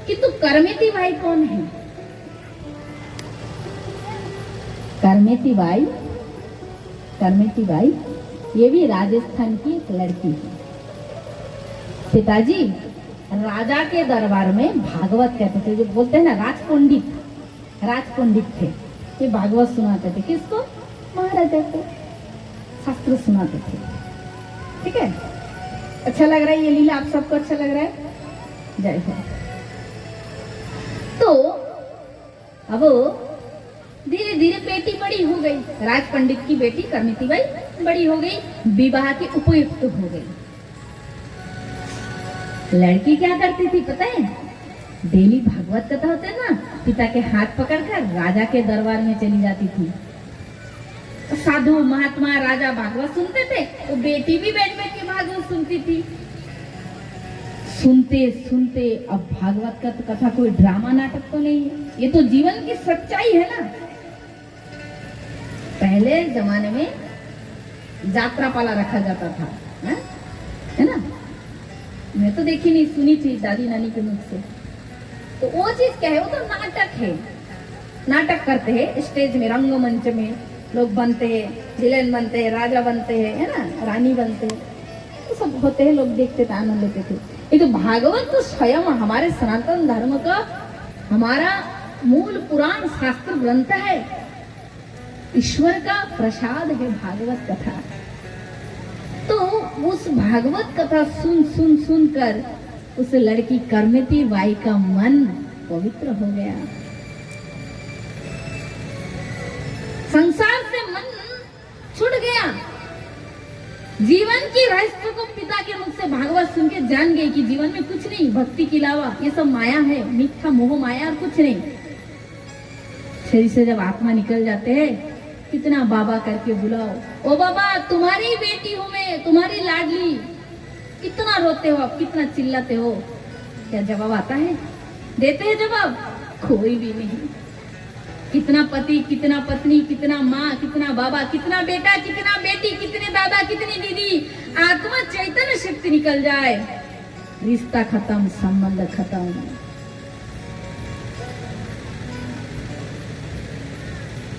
किंतु करमेती बाई कौन है? करमेती बाई ये भी राजस्थान की एक लड़की है। पिताजी राजा के दरबार में भागवत कहते थे, जो बोलते हैं ना राजपंडित थे। ये भागवत सुनाते थे, किसको? महाराजा को शास्त्र सुनाते थे। ठीक है, अच्छा लग रहा है ये लीला? आप सबको अच्छा लग रहा है? जय हो। तो अब धीरे धीरे बेटी बड़ी हो गई, राज पंडित की बेटी करमेती बाई बड़ी हो गई, विवाह की उपयुक्त हो गई। लड़की क्या करती थी पता है? डेली भागवत कथा होते ना, पिता के हाथ पकड़कर राजा के दरबार में चली जाती थी। साधु महात्मा राजा भागवत सुनते थे, तो बेटी भी बैठ बैठ के भागवत सुनती थी। सुनते सुनते अब भागवत का तो कथा कोई ड्रामा नाटक तो नहीं है, ये तो जीवन की सच्चाई है ना। पहले जमाने में यात्रा पाला रखा जाता था, है ना? मैं तो देखी नहीं, सुनी थी दादी नानी के मुख से। तो वो चीज क्या है? वो तो नाटक है। नाटक करते हैं स्टेज में, रंगमंच में लोग बनते हैं, विलेन बनते हैं, राजा बनते हैं, है ना, रानी बनते हैं, तो सब होते हैं, लोग देखते थे, आनंद लेते थे। ये तो भागवत तो स्वयं हमारे सनातन धर्म का हमारा मूल पुराण शास्त्र ग्रंथ है, ईश्वर का प्रसाद है भागवत कथा। तो उस भागवत कथा सुन कर उस लड़की करमेती बाई का मन पवित्र हो गया, संसार से मन छूट गया। जीवन की रहस्य को पिता के मुख से भागवत सुन के जान गई कि जीवन में कुछ नहीं, भक्ति के अलावा ये सब माया है, मिथ्या मोह माया और कुछ नहीं। शरीर से जब आत्मा निकल जाते हैं, कितना बाबा करके बुलाओ, ओ बाबा तुम्हारी बेटी हूं मैं, तुम्हारी लाडली, कितना रोते हो आप, कितना चिल्लाते हो, क्या जवाब आता है? देते हैं जवाब? कोई भी नहीं। कितना पति, कितना पत्नी, कितना माँ, कितना बाबा, कितना बेटा, कितना बेटी, कितने दादा, कितनी दीदी, आत्मा चैतन्य शक्ति निकल जाए, रिश्ता खत्म, संबंध खत्म।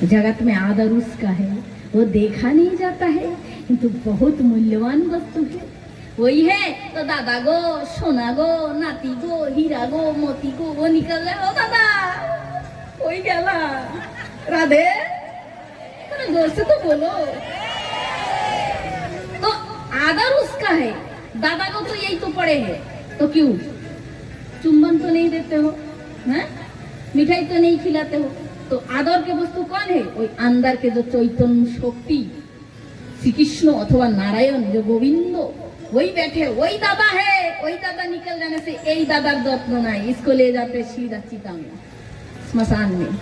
जगत में आदर उसका है, वो देखा नहीं जाता है, किंतु बहुत मूल्यवान वस्तु है। वही है तो दादा गो, सोना गो, नाती गो, हीरा गो, मोती गो, वो निकल रहे हो दादा, कोई गया राधे, जोर से तो बोलो। तो आदर उसका है, दादा को तो यही तो पड़े है, तो क्यों चुम्बन तो नहीं देते हो, हैं? मिठाई तो नहीं खिलाते हो, तो आदर के वस्तु कौन है? वही अंदर के जो चैतन्य शक्ति, श्री कृष्ण अथवा नारायण, जो गोविंदो, वही बैठे, वही दादा है। वही दादा निकल जाने से यही दादा जत्न नहीं, इसको ले जाते सीधा चिता में, स्मशान में।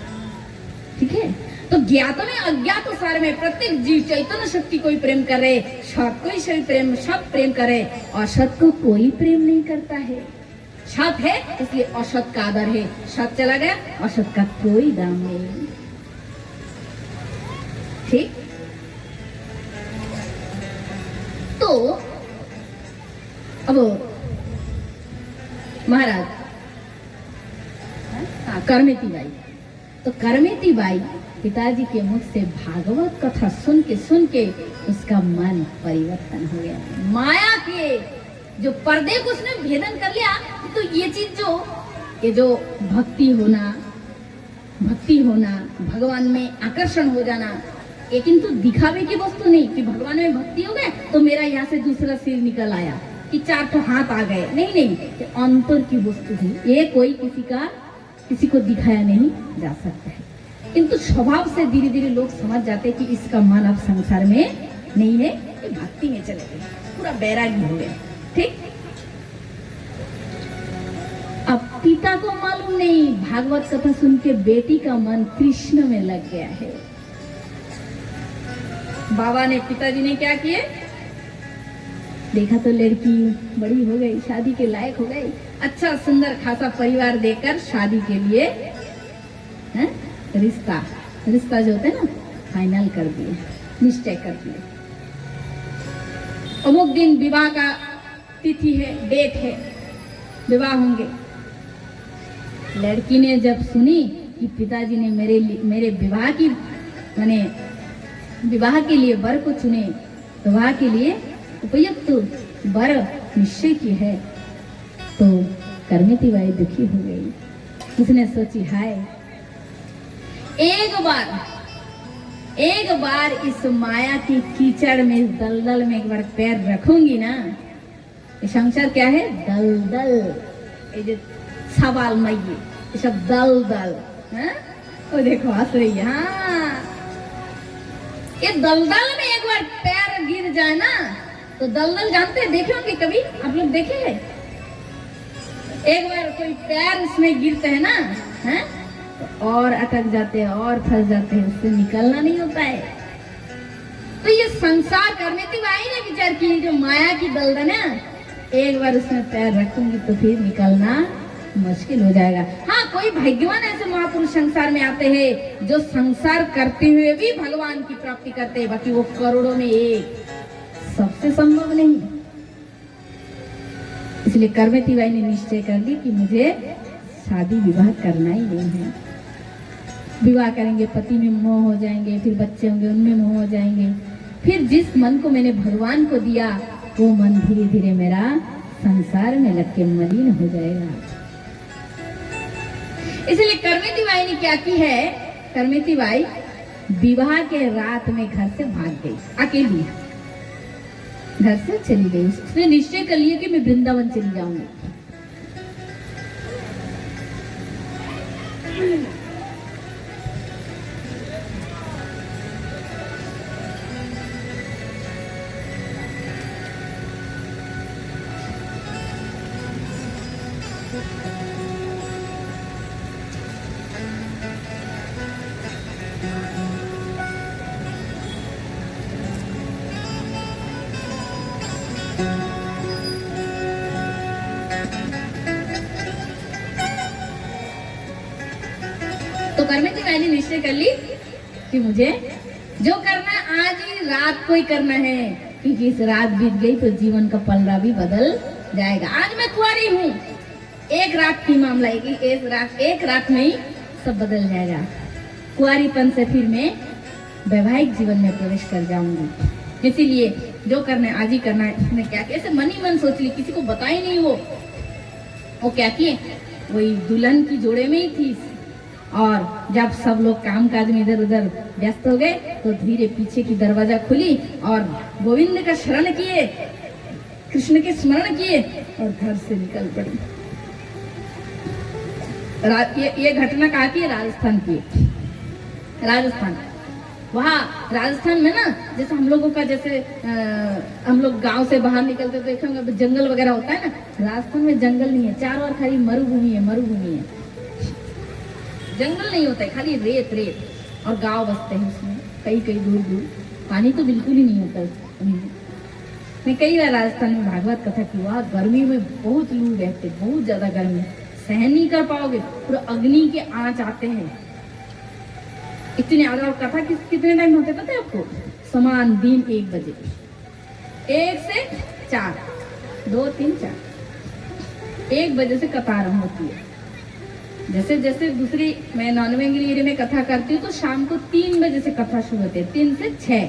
ठीक है, तो ज्ञात में अज्ञात सार में प्रत्येक जीव चैतन्य शक्ति कोई प्रेम करे, सत कोई सही प्रेम, सब प्रेम करे, असत को कोई प्रेम नहीं करता है। सत है इसलिए असत का आदर है, सत चला गया असत का कोई दाम नहीं। ठीक, तो अब महाराज करमेती बाई, तो करमेती बाई पिताजी के मुख से भागवत कथा सुन के उसका मन परिवर्तन हो गया। माया के जो पर्दे को उसने भेदन कर लिया। तो ये चीज जो भक्ति होना, भगवान में आकर्षण हो जाना, ये किंतु दिखावे की वस्तु नहीं कि भगवान में भक्ति हो गए तो मेरा यहाँ से दूसरा सिर निकल आया, कि 4 तो हाथ आ गए, नहीं, ये अंतर की वस्तु है। ये कोई किसी को दिखाया नहीं जा सकता है, किंतु स्वभाव से धीरे धीरे लोग समझ जाते हैं कि इसका मन अब संसार में नहीं है, ये भक्ति में चले गए, पूरा बैरागी हो गया। ठीक, अब पिता को मालूम नहीं, भागवत कथा सुन के बेटी का मन कृष्ण में लग गया है। बाबा ने, पिताजी ने क्या किए? देखा तो लड़की बड़ी हो गई, शादी के लायक हो गई, अच्छा सुंदर खासा परिवार देकर शादी के लिए रिश्ता जो होते ना फाइनल कर दिए, निश्चय कर दिए। अमुक दिन विवाह का तिथि है, डेट है, विवाह होंगे। लड़की ने जब सुनी कि पिताजी ने मेरे विवाह की माने विवाह के लिए वर को चुने, विवाह के लिए उपयुक्त वर निश्चय की है, तो करमिती बाई दुखी हो गई। उसने सोची हाय एक बार इस माया की कीचड़ में, इस दलदल में एक बार पैर रखूंगी ना, ये संसार क्या है? दलदल। ये जो सवाल मई, ये सब दलदल है। वो देखो हंस रही है। हाँ, ये दलदल में एक बार पैर गिर जाए ना, तो दलदल जानते हैं, देखे होंगे कभी आप लोग, देखे हैं? एक बार कोई पैर उसमें गिरते हैं ना, है तो और अटक जाते हैं और फंस जाते हैं, उससे निकलना नहीं होता है। तो ये संसार करमिती बाई ने विचार की, जो माया की दलदल है, एक बार उसमें पैर रखूंगी तो फिर निकलना मुश्किल हो जाएगा। हाँ, कोई भाग्यवान ऐसे महापुरुष संसार में आते हैं जो संसार करते हुए भी भगवान की प्राप्ति करते हैं, बाकी वो करोड़ों में एक, सबसे संभव नहीं। इसलिए करमिती बाई ने निश्चय कर ली कि मुझे शादी विवाह करना ही नहीं है। विवाह करेंगे, पति में मोह हो जाएंगे, फिर बच्चे होंगे, उनमें मोह हो जाएंगे, फिर जिस मन को मैंने भगवान को दिया वो मन धीरे धीरे मेरा संसार में लग के मलिन हो जाएगा। इसलिए करमिती बाई ने क्या की है? करमिती बाई विवाह के रात में घर से भाग गई, अकेली घर से चली गई। उसने निश्चय कर लिया कि मैं वृंदावन चली जाऊंगी। तो करमिती बाई ने निश्चय कर ली कि मुझे जो करना है आज ही रात को ही करना है, क्योंकि इस रात बीत गई तो जीवन का पलड़ा भी बदल जाएगा। आज मैं कुंवारी हूँ, एक रात की मामला है कि एक रात में ही सब बदल जाएगा। कुंवारीपन से फिर मैं वैवाहिक जीवन में प्रवेश कर जाऊंगी। इसीलिए जो करना है आज ही करना है। उसने क्या किया? ऐसे मन ही मन सोच ली, किसी को बताई नहीं। वो क्या किए? वही दुल्हन की जोड़े में ही थी, और जब सब लोग काम काज में इधर उधर व्यस्त हो गए तो धीरे पीछे की दरवाजा खुली और गोविंद का शरण किए, कृष्ण के स्मरण किए और घर से निकल पड़ी। ये घटना कहाँ की? राजस्थान की। राजस्थान, वहाँ राजस्थान में ना, जैसे हम लोगों का, जैसे हम लोग गांव से बाहर निकलते तो देखेंगे जंगल वगैरह होता है ना। राजस्थान में जंगल नहीं है, चारों ओर खाली मरुभूमि है, मरुभूमि है, जंगल नहीं होता है, खाली रेत रेत और गांव बसते हैं उसमें, कई कई दूर दूर। पानी तो बिल्कुल ही नहीं होता है। मैं कई बार राजस्थान में भागवत कथा की, वहाँ गर्मी में बहुत लू रहते, बहुत ज्यादा गर्मी, सहन नहीं कर पाओगे, पूरा अग्नि के आंच आते हैं इतने। और कथा कितने टाइम होते पता है आपको? समान दिन 1 बजे, 1 से 4, 2, 3, 4, 1 बजे से कथा आरंभ होती है। जैसे जैसे दूसरी, मैं नॉन बेंगली एरिया में कथा करती हूँ तो शाम को 3 बजे से कथा शुरू होते हैं, 3 से 6।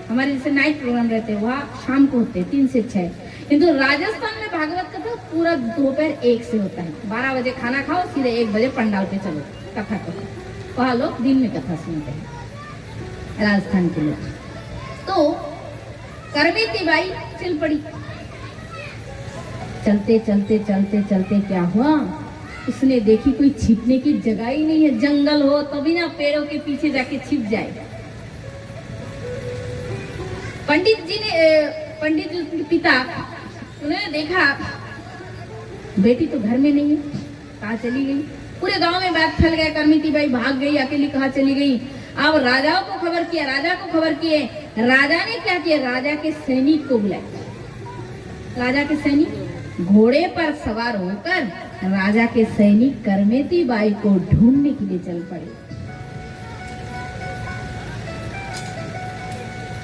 हमारे जैसे नाइट प्रोग्राम रहते हैं वहाँ शाम को होते हैं 3 से 6। किंतु राजस्थान में भागवत कथा पूरा दोपहर 1 से होता है। 12 बजे खाना खाओ, सीधे 1 बजे पंडाल पे चलो कथा करो। वहाँ लोग दिन में कथा सुनते हैं राजस्थान के लोग। तो करमिती बाई चल पड़ी। चलते चलते चलते चलते क्या हुआ? उसने देखी कोई छिपने की जगह ही नहीं है। जंगल हो तभी ना पेड़ों के पीछे जाके छिप जाए। पंडित जी के पिता, उन्होंने देखा बेटी तो घर में नहीं है, कहाँ चली गई। पूरे गांव में बात फैल गया, करमिती बाई भाग गई, अकेली कहाँ चली गई। अब राजाओं को खबर किया, राजा को खबर किए। राजा ने क्या किया? राजा के सैनिक को बुलाया। राजा के सैनिक घोड़े पर सवार होकर राजा के सैनिक करमिती बाई को ढूंढने के लिए चल पड़े।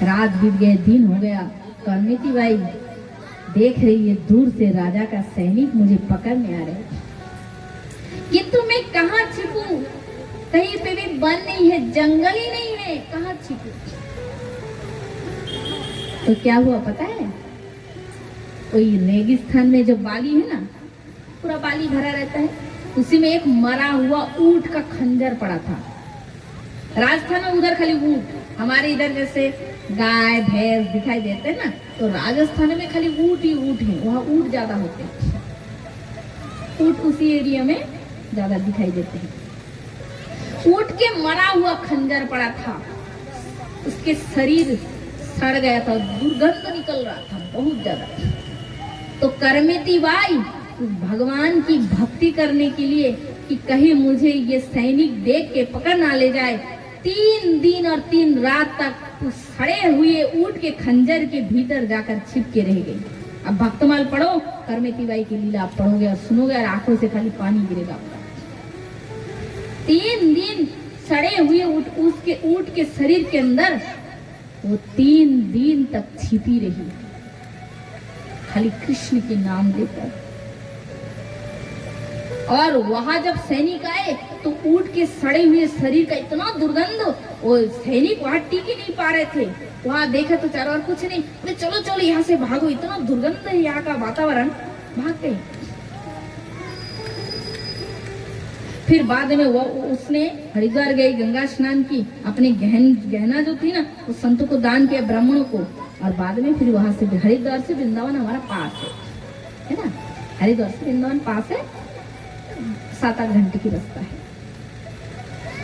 रात बीत गए, दिन हो गया। करमिती बाई देख रही है दूर से राजा का सैनिक मुझे पकड़ने आ रहे, किंतु किंतु मैं कहाँ छिपूं? कहीं पे भी वन नहीं है, जंगल ही नहीं है, कहाँ छिपूं? तो क्या हुआ पता है? कोई रेगिस्तान में जो बाली है ना, पूरा बाली भरा रहता है, उसी में एक मरा हुआ ऊंट का खंजर पड़ा था। राजस्थान में उधर खाली ऊंट, हमारे इधर जैसे गाय भैंस दिखाई देते हैं ना, तो राजस्थान में खाली ऊंट ही ऊंट है, वहाँ ऊंट ज्यादा होते हैं। ऊंट उसी एरिया में ज्यादा दिखाई देते हैं। ऊंट के मरा हुआ खंजर पड़ा था, उसके शरीर सड़ गया था, दुर्गंध निकल रहा था बहुत ज्यादा। तो करमेती बाई भगवान की भक्ति करने के लिए कि कहीं मुझे ये सैनिक देख के पकड़ ना ले जाए, 3 दिन और 3 रात तक उस सड़े हुए ऊंट के खंजर के भीतर जाकर छिप के रह गई। अब भक्तमाल पढ़ो, करमेती बाई की लीला आप पढ़ोगे और सुनोगे और आंखों से खाली पानी गिरेगा। 3 दिन सड़े हुए ऊंट के शरीर के अंदर वो 3 दिन तक छिपी रही, खाली कृष्ण के नाम लेकर। और वहां जब सैनिक आए तो ऊंट के सड़े हुए शरीर का इतना दुर्गंध, वो सैनिक वहां टिक ही नहीं पा रहे थे। वहां देखा तो चारों ओर कुछ नहीं, बोले चलो चलो यहाँ से भागो, इतना दुर्गंध है यहाँ का वातावरण, भाग गए। फिर बाद में वो उसने हरिद्वार गई, गंगा स्नान की, अपने गहना जो थी ना वो संतों को दान किया, ब्राह्मणों को। और बाद में फिर वहां से हरिद्वार से वृंदावन हमारा पास है ना, हरिद्वार से वृंदावन पास है, 7-8 घंटे की रास्ता है।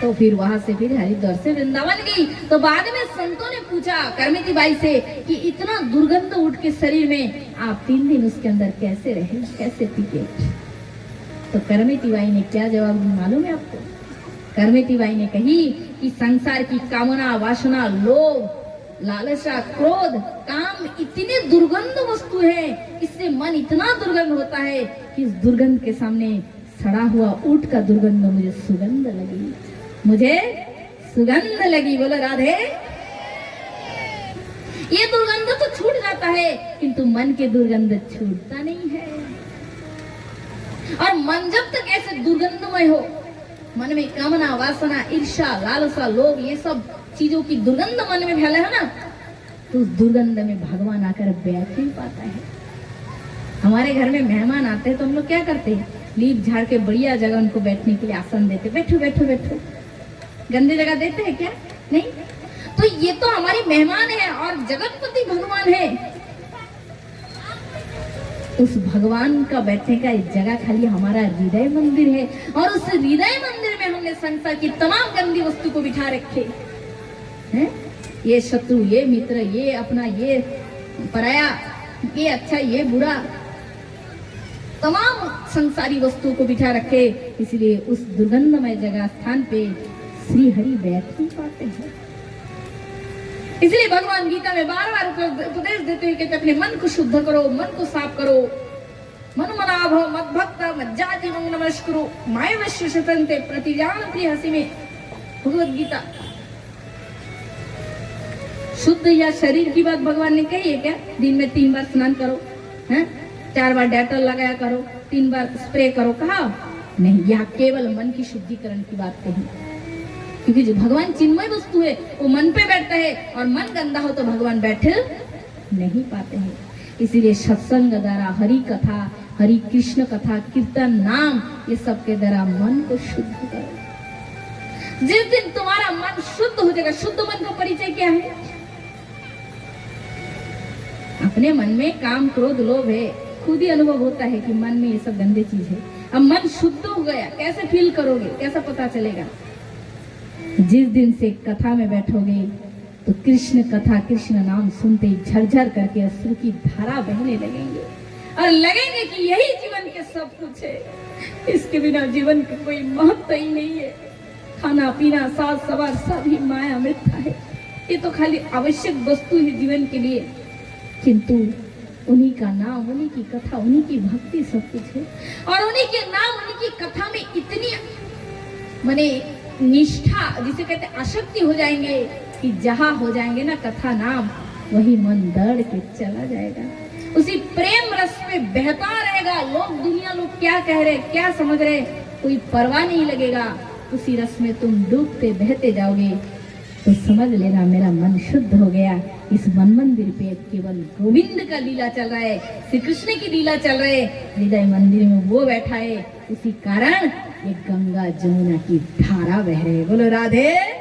तो फिर वहां से फिर हरिद्वार से वृंदावन गई। तो बाद में संतों ने पूछा करमेती बाई से कि इतना दुर्गंध ऊंट के शरीर में आप 3 दिन उसके अंदर कैसे रहे, कैसे टिके? तो करमेती बाई ने क्या जवाब दी मालूम है आपको? करमेती बाई ने कही कि संसार की कामना, वासना, लोभ, लालसा, क्रोध, काम इतने दुर्गंध वस्तु है, इससे मन इतना दुर्गंध होता है कि इस दुर्गंध के सामने सड़ा हुआ ऊंट का दुर्गंध मुझे सुगंध लगी, मुझे सुगंध लगी। बोलो राधे। ये दुर्गंध तो छूट जाता है, किंतु मन के दुर्गंध छूटता नहीं है। और मन जब तक ऐसे दुर्गंधमय हो, मन में कामना, वासना, ईर्ष्या, लालसा, लोभ, ये सब चीजों की दुर्गंध मन में फैले है ना, तो उस दुर्गंध में भगवान आकर बैठ नहीं पाता है। हमारे घर में मेहमान आते हैं तो हम लोग क्या करते हैं? लीप झाड़ के बढ़िया जगह उनको बैठने के लिए आसन देते, बैठो बैठो बैठो। गंदी जगह देते हैं क्या? नहीं। तो ये तो हमारी मेहमान है और जगतपति भगवान है। उस भगवान का बैठने का एक जगह खाली हमारा हृदय मंदिर है, और उस हृदय मंदिर में हमने संसार की तमाम गंदी वस्तु को बिठा रखे हैं। ये शत्रु, ये मित्र, ये अपना, ये पराया, ये अच्छा, ये बुरा, तमाम संसारी वस्तुओं को बिठा रखे। इसलिए उस दुर्गंधमय जगह स्थान पे श्री हरि बैठ नहीं पाते हैं। इसलिए भगवान गीता में बार-बार उपदेश देते हैं कि अपने मन को शुद्ध करो, मन को साफ करो, मन मना भव मद भक्त मज्जाति मंग नमस्कुरु माय वश्य शतंते प्रतिजान प्रिय हसी में भगवत गीता। शुद्ध या शरीर की बात भगवान ने कही है क्या? दिन में 3 बार स्नान करो, हैं? 4 बार डेटॉल लगाया करो, 3 बार स्प्रे करो, कहा? नहीं, यह केवल मन की शुद्धिकरण की बात कही। क्योंकि जो भगवान चिन्मय वस्तु है वो मन पे बैठता है, और मन गंदा हो तो भगवान बैठे नहीं पाते हैं। इसीलिए सत्संग द्वारा, हरि कथा, हरि कृष्ण कथा, कीर्तन, नाम, ये सब के द्वारा मन को शुद्ध करो। जिस दिन तुम्हारा मन शुद्ध हो जाएगा, शुद्ध मन का परिचय क्या है? अपने मन में काम, क्रोध, लोभ है, खुद ही अनुभव होता है कि मन में ये सब गंदे चीज है। अब मन शुद्ध हो गया, कैसे फील करोगे, कैसा पता चलेगा? जिस दिन से कथा में बैठोगे तो कृष्ण कथा, कृष्ण नाम सुनते ही झरझर करके अश्रु की धारा बहने लगेंगे, और लगेंगे कि यही जीवन के सब कुछ है, इसके बिना जीवन का कोई महत्व ही नहीं है। खाना पीना, साज सवार सभी माया मिथ्या है, ये तो खाली आवश्यक वस्तु है जीवन के लिए, किंतु उन्हीं का नाम, उन्हीं की कथा, उन्हीं की भक्ति सब कुछ है। और उन्हीं के नाम, उन्हीं की कथा में इतनी माने निष्ठा, जिसे कहते आसक्ति हो जाएंगे कि जहां हो जाएंगे ना कथा नाम, वही मन दौड़ के चला जाएगा, उसी प्रेम रस पे बहता रहेगा। लोग, दुनिया, लोग क्या कह रहे, क्या समझ रहे, कोई परवाह नहीं लगेगा, उसी रस में तुम डूबते बहते जाओगे, तो समझ लेना मेरा मन शुद्ध हो गया। इस मन मंदिर पे केवल गोविंद का लीला चल रहा है, श्री कृष्ण की लीला चल रही है। हृदय मंदिर में वो बैठा है, इसी कारण ये गंगा जमुना की धारा बह रही है। बोलो राधे।